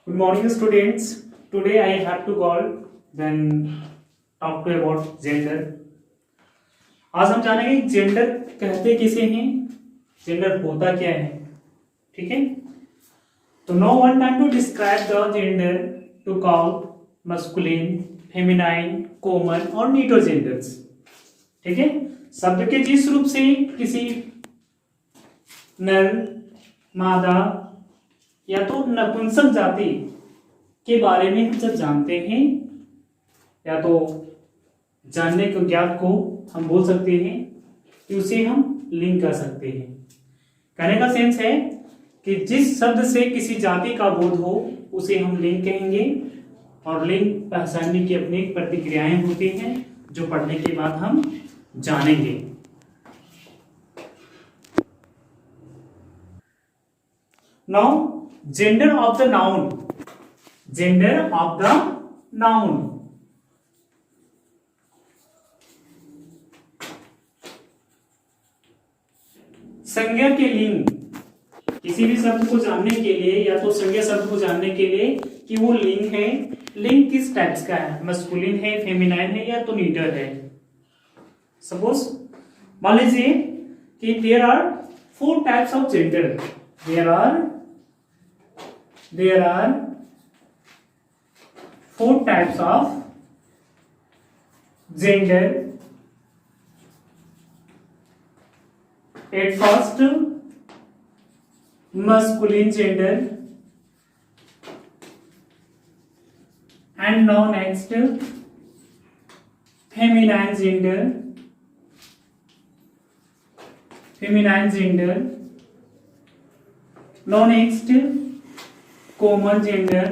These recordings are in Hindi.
Good morning, students. Today I have to call then talk to about gender. आज हम जानेंगे जेंडर कहते किसे हैं, जेंडर होता क्या है. ठीक है. तो no one time to describe the gender to call masculine, feminine, common और नीटो जेंडर्स. ठीक है. शब्द के जिस रूप से किसी नर, मादा या तो नपुंसक जाति के बारे में हम जब जानते हैं या तो जानने को ज्ञात को हम बोल सकते हैं कि उसे हम लिंक कर सकते हैं. कहने का सेंस है कि जिस शब्द से किसी जाति का बोध हो उसे हम लिंग कहेंगे और लिंग पहचानने की अपनी प्रतिक्रियाएं होती हैं जो पढ़ने के बाद हम जानेंगे. Now gender of the noun. Gender of the noun. संज्ञा के लिंग. किसी भी शब्द को जानने के लिए या तो संज्ञा शब्द को जानने के लिए कि वो लिंग है, लिंग किस टाइप्स का है, मस्कुलिन है, फेमिनाइन है या तो नीटर है. सपोज मान लीजिए कि there are 4 types of gender. There are 4 types of gender. At first, masculine gender, and now next feminine gender. Now next common gender.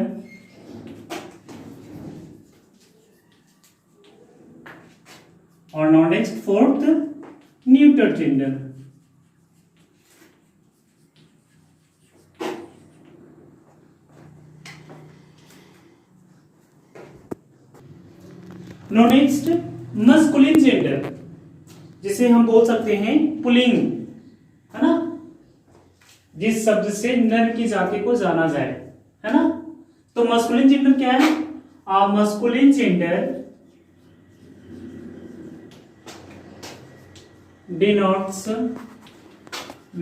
और now next 4th neuter gender. now next masculine gender जिसे हम बोल सकते हैं पुल्लिंग, है ना, जिस शब्द से नर की जाति को जाना जाए, है ना. तो मस्कुलिन जेंडर क्या है? Masculine gender denotes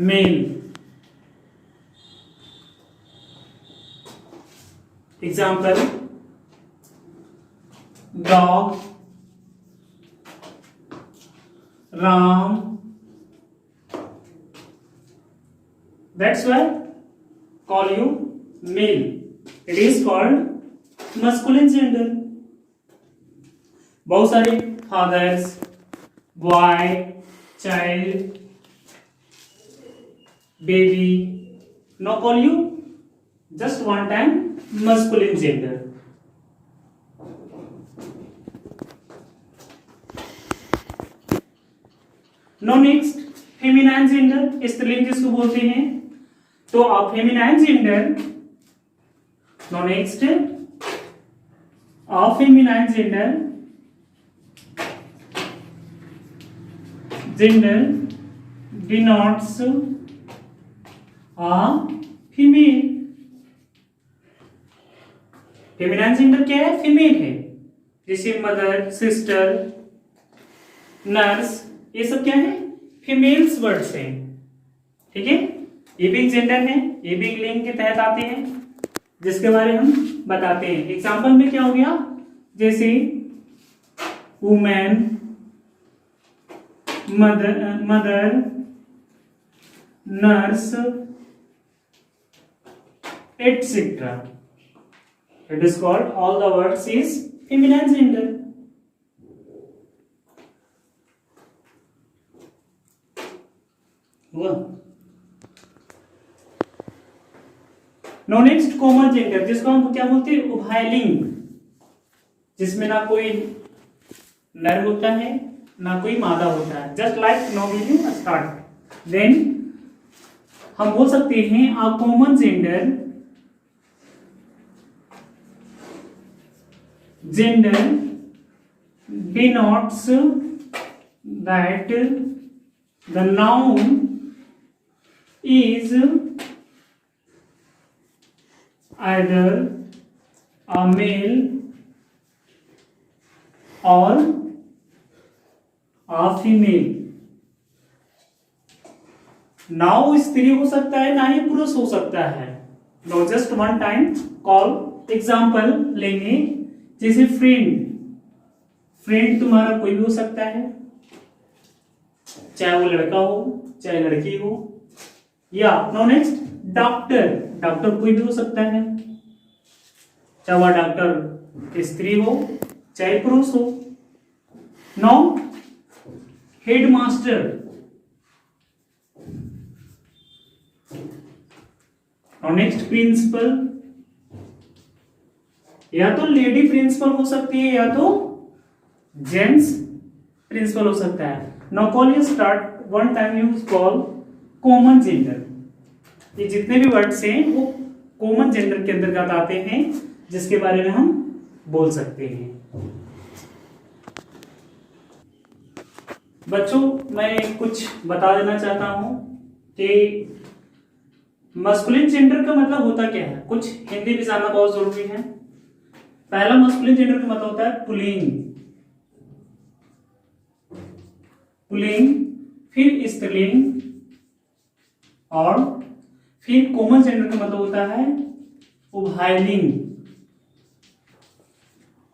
male. Example: dog, ram. That's why call you male. It is called masculine gender. बहुत सारे fathers, boy, child, baby. Now call you just one time masculine gender. Now next feminine gender, स्त्रीलिंग जिसको बोलते हैं. तो आप feminine gender. Now next feminine gender. Gender denotes a female. Feminine gender क्या है? फीमेल है. जैसे मदर, सिस्टर, नर्स, ये सब क्या है? फीमेल्स वर्ड्स हैं. ठीक है. ये भी जेंडर है, ये भी लिंग के तहत आते हैं जिसके बारे में हम बताते हैं. एग्जाम्पल में क्या हो गया? जैसे women, mother, nurse, etc. It is called, all the words is feminine gender. Now next common gender, जिसको हम क्या बोलते हैं? उभयलिंग, जिसमें ना कोई नर होता है ना कोई मादा होता है. Just like now will you start. Then हम बोल सकते हैं a common gender. Gender denotes that the noun is either a male और a female। नाउ स्त्री हो सकता है, ना ही पुरुष हो सकता है। Know just one time call example लेंगे, जैसे फ्रेंड। फ्रेंड तुम्हारा कोई भी हो सकता है, चाहे वो लड़का हो चाहे लड़की हो। या नो नेक्स्ट डॉक्टर। डॉक्टर कोई भी हो सकता है, चाहे वह डॉक्टर स्त्री हो चाहे पुरुष हो। No headmaster. और नेक्स्ट प्रिंसिपल। या तो लेडी प्रिंसिपल हो सकती है या तो जेंट्स प्रिंसिपल हो सकता है। Now call you start one time use call common gender. ये जितने भी वर्ड्स हैं वो कॉमन जेंडर के अंतर्गत आते हैं, जिसके बारे में हम बोल सकते हैं। बच्चों, मैं कुछ बता देना चाहता हूं कि मस्कुलिन जेंडर का मतलब होता क्या है। कुछ हिंदी भी जानना बहुत जरूरी है। पहला मस्कुलिन जेंडर का मतलब होता है पुल्लिंग, पुल्लिंग, फिर स्त्रीलिंग, और फिर कॉमन जेंडर का मतलब होता है उभयलिंग,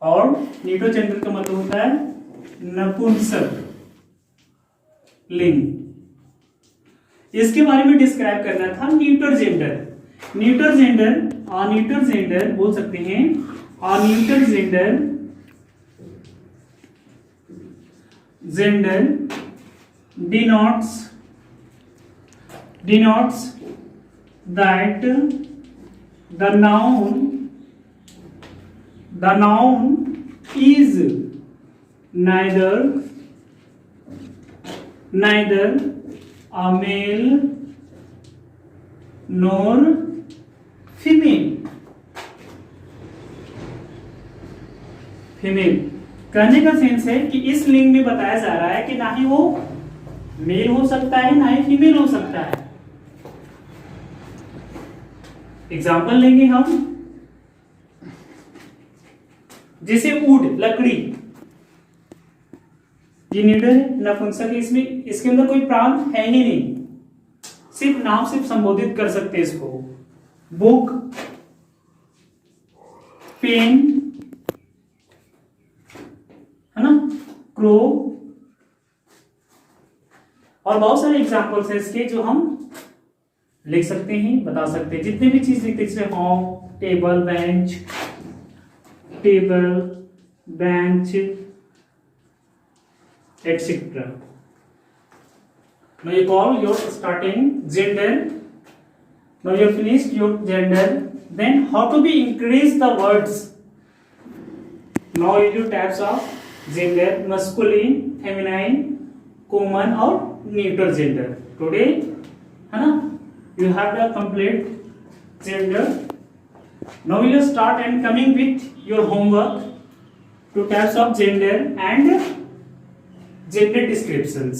और न्यूट्रो जेंडर का मतलब होता है नपुंसक लिंग। इसके बारे में डिस्क्राइब करना था न्यूटर जेंडर। न्यूटर जेंडर बोल सकते हैं। Neuter gender denotes that the noun is neither a male nor female। कहने का सेंस है कि इस लिंग में बताया जा रहा है कि ना ही वो मेल हो सकता है ना ही फीमेल हो सकता है। एग्जाम्पल लेंगे हम, जैसे वुड, लकड़ी। ये न्यूटर है, नपुंसक है, इसमें इसके अंदर कोई प्राण है ही नहीं, सिर्फ नाम से संबोधित कर सकते हैं इसको। बुक, पेन, है ना, क्रो, और बहुत सारे एग्जाम्पल्स हैं इसके जो हम लिख सकते हैं, बता सकते हैं। जितने भी चीज लिखते हैं, जैसे home, table, bench, etc. Now you call your starting gender. Now you finished your gender. Then how to be increase the words? Now you do types of gender: masculine, feminine, common और neuter gender. Today, है ना? You have the complete gender. Now you start and coming with your homework. Two types of gender and gender descriptions.